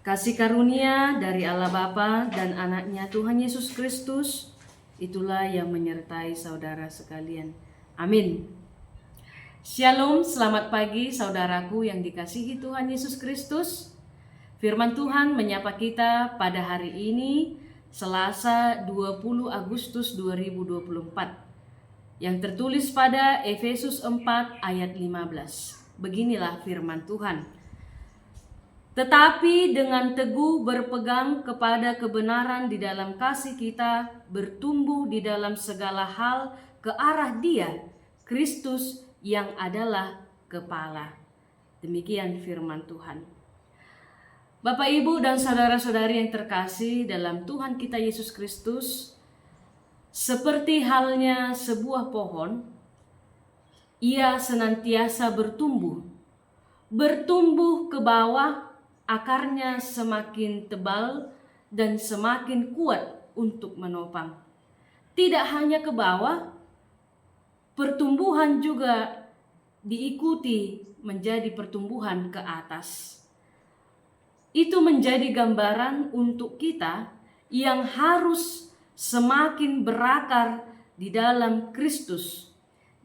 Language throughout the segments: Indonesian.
Kasih karunia dari Allah Bapa dan anaknya Tuhan Yesus Kristus, itulah yang menyertai saudara sekalian. Amin. Shalom, selamat pagi saudaraku yang dikasihi Tuhan Yesus Kristus. Firman Tuhan menyapa kita pada hari ini, Selasa 20 Agustus 2024, yang tertulis pada Efesus 4 ayat 15. Beginilah firman Tuhan. Tetapi dengan teguh berpegang kepada kebenaran di dalam kasih kita, bertumbuh di dalam segala hal ke arah Dia, Kristus yang adalah kepala. Demikian firman Tuhan. Bapak, Ibu, dan saudara-saudari yang terkasih dalam Tuhan kita Yesus Kristus, seperti halnya sebuah pohon, ia senantiasa bertumbuh ke bawah. Akarnya semakin tebal dan semakin kuat untuk menopang. Tidak hanya ke bawah, pertumbuhan juga diikuti menjadi pertumbuhan ke atas. Itu menjadi gambaran untuk kita yang harus semakin berakar di dalam Kristus.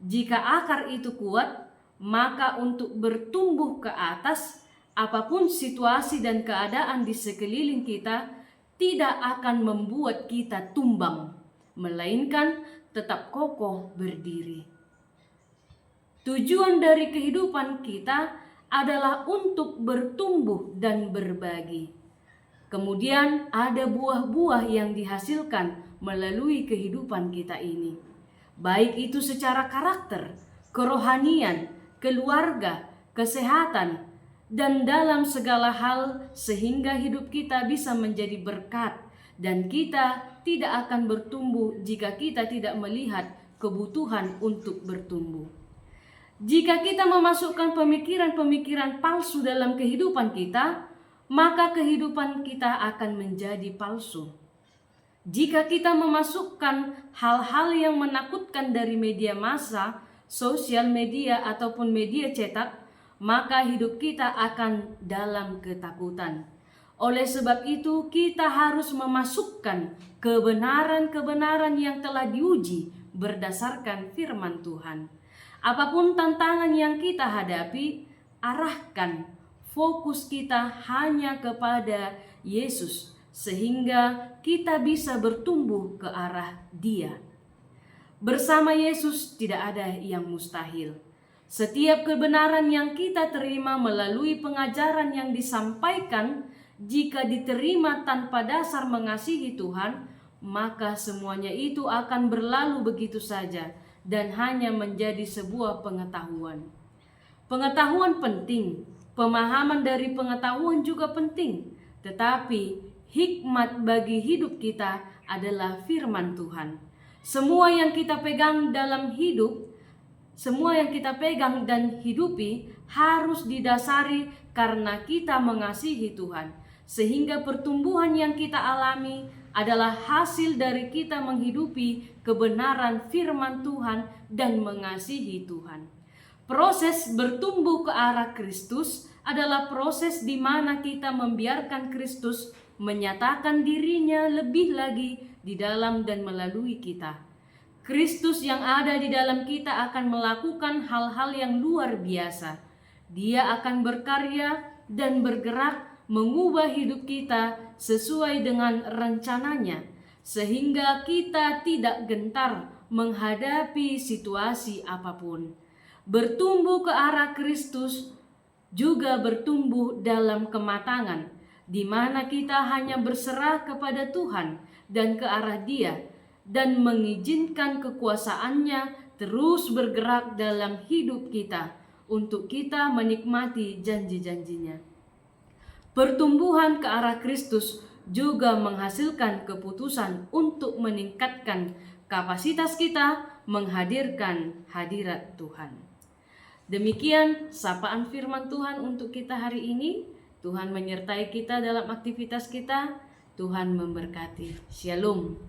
Jika akar itu kuat, maka untuk bertumbuh ke atas, apapun situasi dan keadaan di sekeliling kita tidak akan membuat kita tumbang, melainkan tetap kokoh berdiri. Tujuan dari kehidupan kita adalah untuk bertumbuh dan berbagi. Kemudian ada buah-buah yang dihasilkan melalui kehidupan kita ini. Baik itu secara karakter, kerohanian, keluarga, kesehatan, dan dalam segala hal sehingga hidup kita bisa menjadi berkat dan kita tidak akan bertumbuh jika kita tidak melihat kebutuhan untuk bertumbuh. Jika kita memasukkan pemikiran-pemikiran palsu dalam kehidupan kita, maka kehidupan kita akan menjadi palsu. Jika kita memasukkan hal-hal yang menakutkan dari media massa, sosial media ataupun media cetak, maka hidup kita akan dalam ketakutan. Oleh sebab itu, kita harus memasukkan kebenaran-kebenaran yang telah diuji berdasarkan firman Tuhan. Apapun tantangan yang kita hadapi, arahkan fokus kita hanya kepada Yesus, sehingga kita bisa bertumbuh ke arah Dia. Bersama Yesus tidak ada yang mustahil. Setiap kebenaran yang kita terima melalui pengajaran yang disampaikan, jika diterima tanpa dasar mengasihi Tuhan, maka semuanya itu akan berlalu begitu saja dan hanya menjadi sebuah pengetahuan. Pengetahuan penting, pemahaman dari pengetahuan juga penting, tetapi hikmat bagi hidup kita adalah firman Tuhan. Semua yang kita pegang dalam hidup, semua yang kita pegang dan hidupi harus didasari karena kita mengasihi Tuhan. Sehingga pertumbuhan yang kita alami adalah hasil dari kita menghidupi kebenaran firman Tuhan dan mengasihi Tuhan. Proses bertumbuh ke arah Kristus adalah proses di mana kita membiarkan Kristus menyatakan dirinya lebih lagi di dalam dan melalui kita. Kristus yang ada di dalam kita akan melakukan hal-hal yang luar biasa. Dia akan berkarya dan bergerak mengubah hidup kita sesuai dengan rencananya, sehingga kita tidak gentar menghadapi situasi apapun. Bertumbuh ke arah Kristus juga bertumbuh dalam kematangan, di mana kita hanya berserah kepada Tuhan dan ke arah Dia, dan mengizinkan kekuasaannya terus bergerak dalam hidup kita untuk kita menikmati janji-janjinya. Pertumbuhan ke arah Kristus juga menghasilkan keputusan untuk meningkatkan kapasitas kita menghadirkan hadirat Tuhan. Demikian sapaan firman Tuhan untuk kita hari ini. Tuhan menyertai kita dalam aktivitas kita. Tuhan memberkati. Shalom.